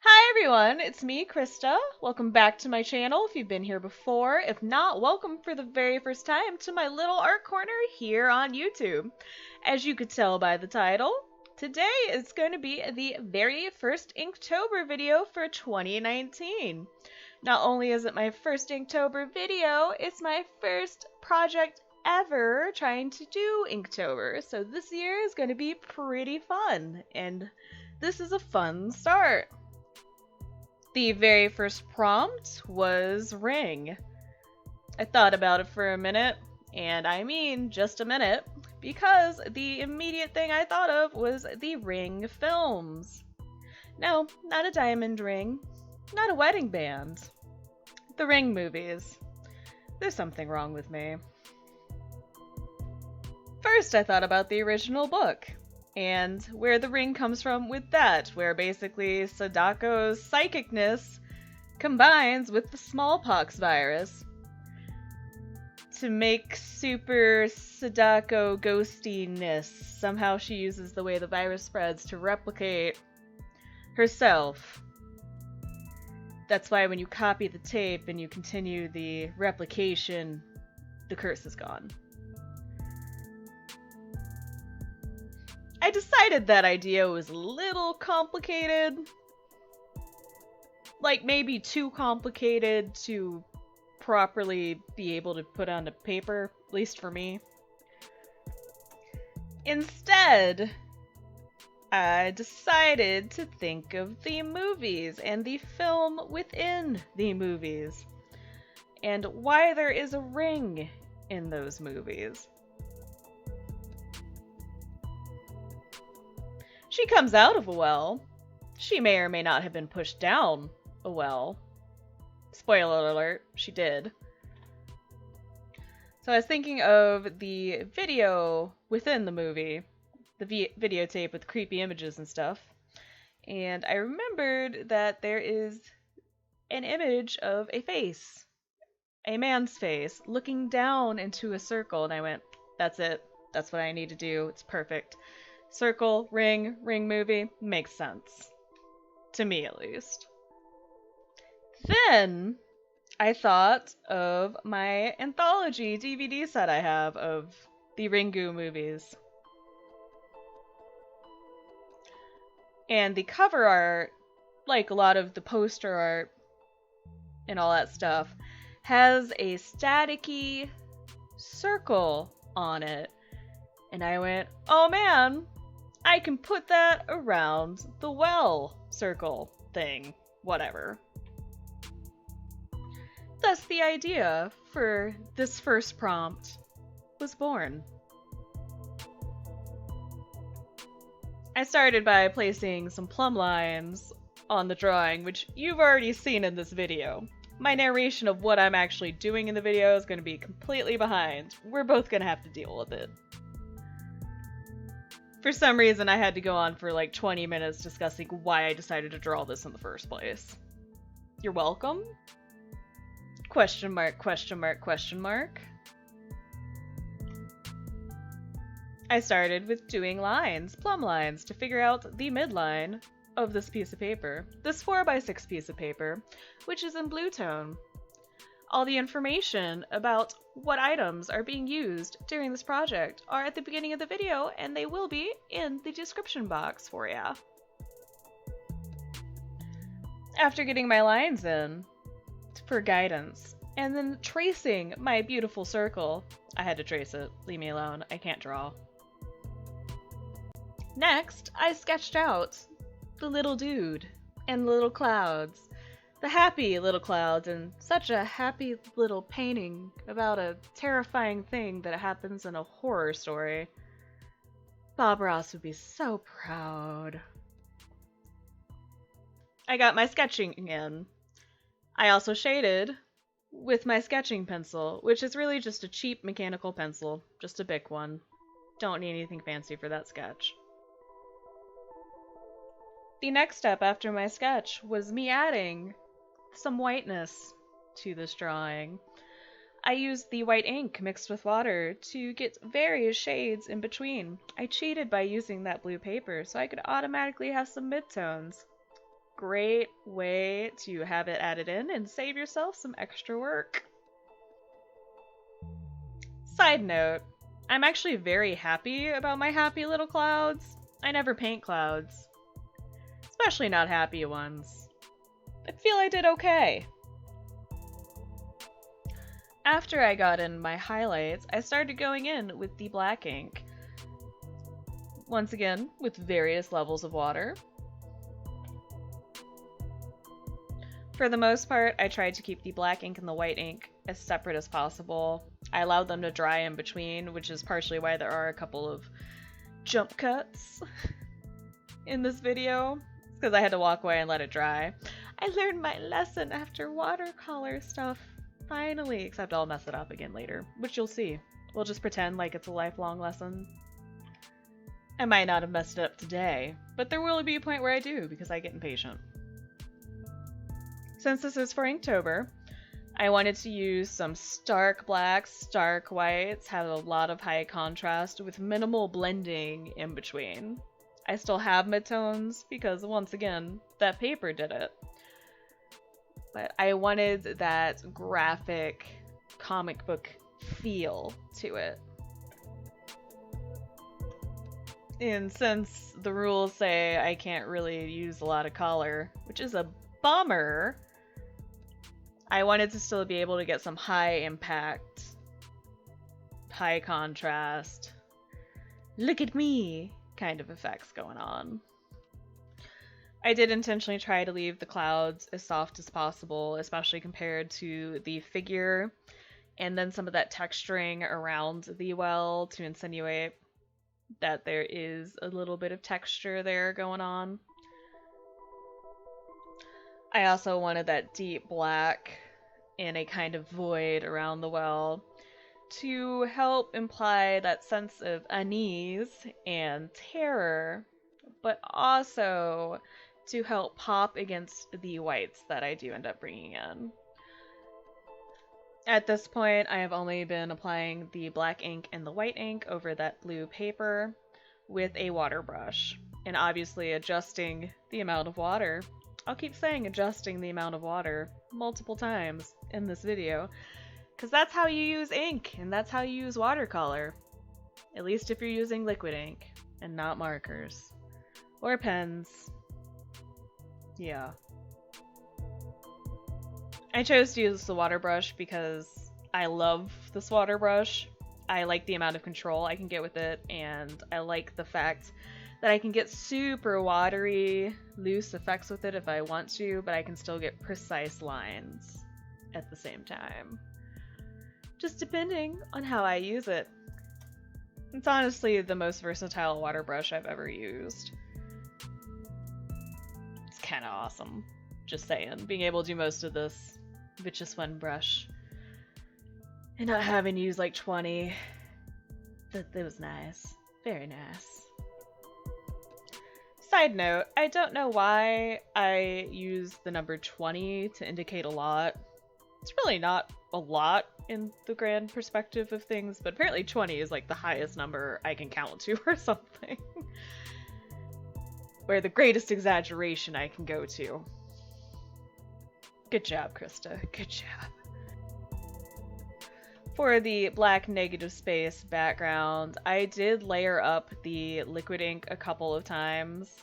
Hi everyone, it's me, Krista. Welcome back to my channel if you've been here before. If not, welcome for the very first time to my little art corner here on YouTube. As you could tell by the title, today is going to be the very first Inktober video for 2019. Not only is it my first Inktober video, it's my first project ever trying to do Inktober. So this year is going to be pretty fun, and this is a fun start. The very first prompt was ring. I thought about it for a minute, and I mean just a minute, because the immediate thing I thought of was the Ring films. No, not a diamond ring, not a wedding band. The Ring movies. There's something wrong with me. First, I thought about the original book, and where the ring comes from with that, where basically Sadako's psychicness combines with the smallpox virus to make super Sadako ghostiness. Somehow she uses the way the virus spreads to replicate herself. That's why when you copy the tape and you continue the replication, the curse is gone. I decided that idea was a little complicated. Like, maybe too complicated to properly be able to put onto paper, at least for me. Instead, I decided to think of the movies and the film within the movies, and why there is a ring in those movies. She comes out of a well. She may or may not have been pushed down a well. Spoiler alert, she did. So I was thinking of the video within the movie, the videotape with creepy images and stuff, and I remembered that there is an image of a face, a man's face, looking down into a circle, and I went, that's it. That's what I need to do. It's perfect. Circle, ring movie, makes sense. To me, at least. Then, I thought of my anthology DVD set I have of the Ringu movies. And the cover art, like a lot of the poster art and all that stuff, has a staticky circle on it. And I went, oh man, I can put that around the well circle thing, whatever. Thus the idea for this first prompt was born. I started by placing some plumb lines on the drawing, which you've already seen in this video. My narration of what I'm actually doing in the video is going to be completely behind. We're both going to have to deal with it. For some reason, I had to go on for like 20 minutes discussing why I decided to draw this in the first place. You're welcome? Question mark, question mark, question mark. I started with doing lines, plumb lines, to figure out the midline of this piece of paper. This 4x6 piece of paper, which is in blue tone. All the information about what items are being used during this project are at the beginning of the video, and they will be in the description box for ya. After getting my lines in for guidance, and then tracing my beautiful circle, I had to trace it, leave me alone, I can't draw. Next, I sketched out the little dude and the little clouds. The happy little clouds, and such a happy little painting about a terrifying thing that happens in a horror story. Bob Ross would be so proud. I got my sketching in. I also shaded with my sketching pencil, which is really just a cheap mechanical pencil, just a Bic one. Don't need anything fancy for that sketch. The next step after my sketch was me adding some whiteness to this drawing. I used the white ink mixed with water to get various shades in between. I cheated by using that blue paper so I could automatically have some midtones. Great way to have it added in and save yourself some extra work. Side note, I'm actually very happy about my happy little clouds. I never paint clouds, especially not happy ones. I feel I did okay. After I got in my highlights, I started going in with the black ink. Once again, with various levels of water. For the most part, I tried to keep the black ink and the white ink as separate as possible. I allowed them to dry in between, which is partially why there are a couple of jump cuts in this video, because I had to walk away and let it dry. I learned my lesson after watercolor stuff. Finally, except I'll mess it up again later, which you'll see. We'll just pretend like it's a lifelong lesson. I might not have messed it up today, but there will be a point where I do because I get impatient. Since this is for Inktober, I wanted to use some stark blacks, stark whites, have a lot of high contrast with minimal blending in between. I still have midtones because, once again, that paper did it. But I wanted that graphic comic book feel to it. And since the rules say I can't really use a lot of color, which is a bummer, I wanted to still be able to get some high impact, high contrast, look at me kind of effects going on. I did intentionally try to leave the clouds as soft as possible, especially compared to the figure, and then some of that texturing around the well to insinuate that there is a little bit of texture there going on. I also wanted that deep black and a kind of void around the well to help imply that sense of unease and terror, but also to help pop against the whites that I do end up bringing in. At this point, I have only been applying the black ink and the white ink over that blue paper with a water brush, and obviously adjusting the amount of water. I'll keep saying adjusting the amount of water multiple times in this video, because that's how you use ink, and that's how you use watercolor. At least if you're using liquid ink, and not markers. Or pens. Yeah. I chose to use the water brush because I love this water brush. I like the amount of control I can get with it, and I like the fact that I can get super watery, loose effects with it if I want to, but I can still get precise lines at the same time. Just depending on how I use it. It's honestly the most versatile water brush I've ever used. It's kind of awesome. Just saying. Being able to do most of this with just one brush. And not having to use like 20. That was nice. Very nice. Side note, I don't know why I use the number 20 to indicate a lot. It's really not a lot in the grand perspective of things, but apparently 20 is like the highest number I can count to or something. Or the greatest exaggeration I can go to. Good job, Krista. Good job. For the black negative space background, I did layer up the liquid ink a couple of times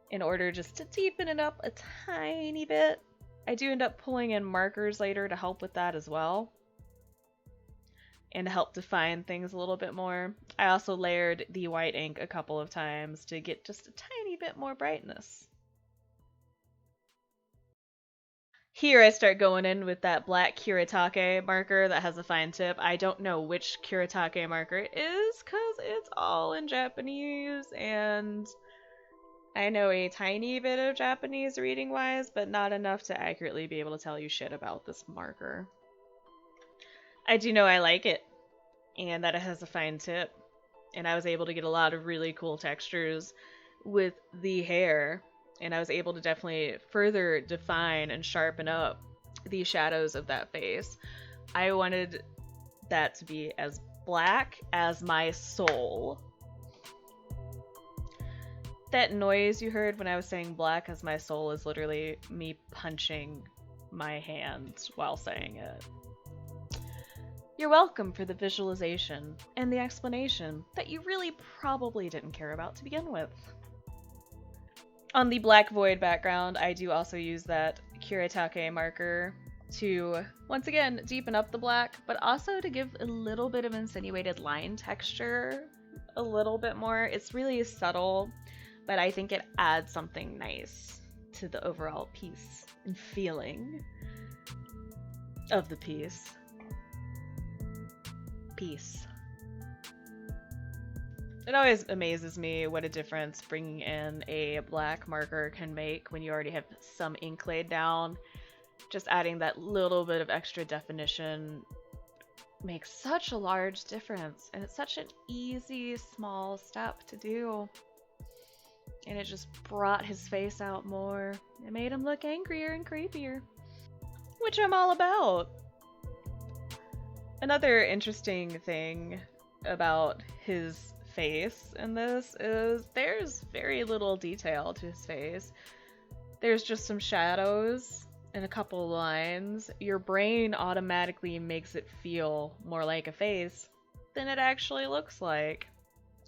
in order just to deepen it up a tiny bit. I do end up pulling in markers later to help with that as well, and to help define things a little bit more. I also layered the white ink a couple of times to get just a tiny bit more brightness. Here I start going in with that black Kuretake marker that has a fine tip. I don't know which Kuretake marker it is because it's all in Japanese, and I know a tiny bit of Japanese reading wise, but not enough to accurately be able to tell you shit about this marker. I do know I like it, and that it has a fine tip, and I was able to get a lot of really cool textures with the hair, and I was able to definitely further define and sharpen up the shadows of that face. I wanted that to be as black as my soul. That noise you heard when I was saying black as my soul is literally me punching my hand while saying it. You're welcome for the visualization and the explanation that you really probably didn't care about to begin with. On the black void background, I do also use that Kuretake marker to, once again, deepen up the black, but also to give a little bit of insinuated line texture a little bit more. It's really subtle, but I think it adds something nice to the overall piece and feeling of the piece. Peace. It always amazes me what a difference bringing in a black marker can make when you already have some ink laid down. Just adding that little bit of extra definition makes such a large difference, and it's such an easy, small step to do. And it just brought his face out more. It made him look angrier and creepier, which I'm all about. Another interesting thing about his face in this is there's very little detail to his face. There's just some shadows and a couple lines. Your brain automatically makes it feel more like a face than it actually looks like.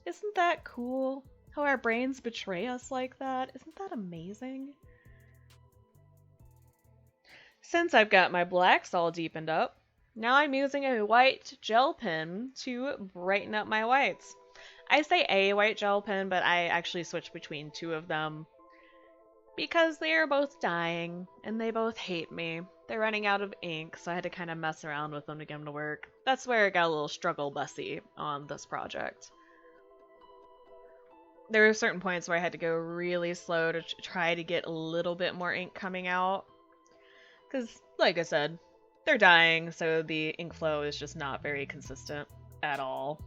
Isn't that cool? How our brains betray us like that? Isn't that amazing? Since I've got my blacks all deepened up, now I'm using a white gel pen to brighten up my whites. I say a white gel pen, but I actually switch between two of them because they are both dying and they both hate me. They're running out of ink, so I had to kind of mess around with them to get them to work. That's where it got a little struggle bussy on this project. There were certain points where I had to go really slow to try to get a little bit more ink coming out. Because, like I said, they're dying, so the ink flow is just not very consistent at all.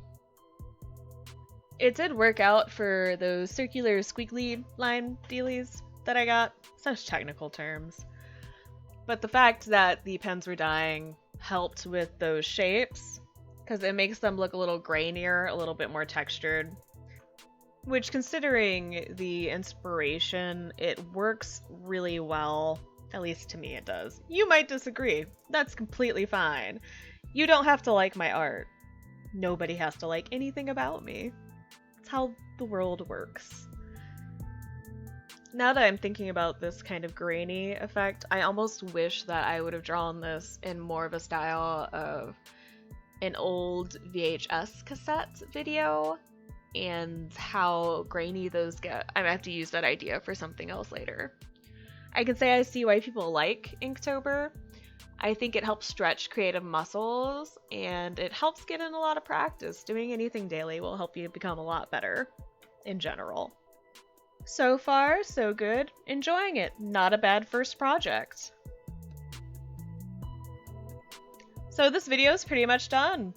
It did work out for those circular squiggly line dealies that I got. Such technical terms. But the fact that the pens were dying helped with those shapes, because it makes them look a little grainier, a little bit more textured. Which, considering the inspiration, it works really well. At least to me it does. You might disagree. That's completely fine. You don't have to like my art. Nobody has to like anything about me. It's how the world works. Now that I'm thinking about this kind of grainy effect, I almost wish that I would have drawn this in more of a style of an old VHS cassette video and how grainy those get. I might have to use that idea for something else later. I can say I see why people like Inktober. I think it helps stretch creative muscles, and it helps get in a lot of practice. Doing anything daily will help you become a lot better in general. So far, so good. Enjoying it. Not a bad first project. So this video is pretty much done.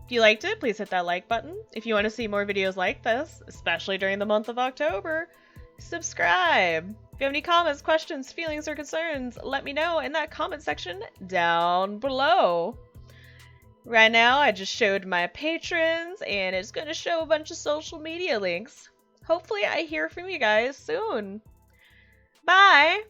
If you liked it, please hit that like button. If you want to see more videos like this, especially during the month of October, subscribe. If you have any comments, questions, feelings, or concerns, let me know in that comment section down below. Right now, I just showed my patrons, and it's going to show a bunch of social media links. Hopefully, I hear from you guys soon. Bye!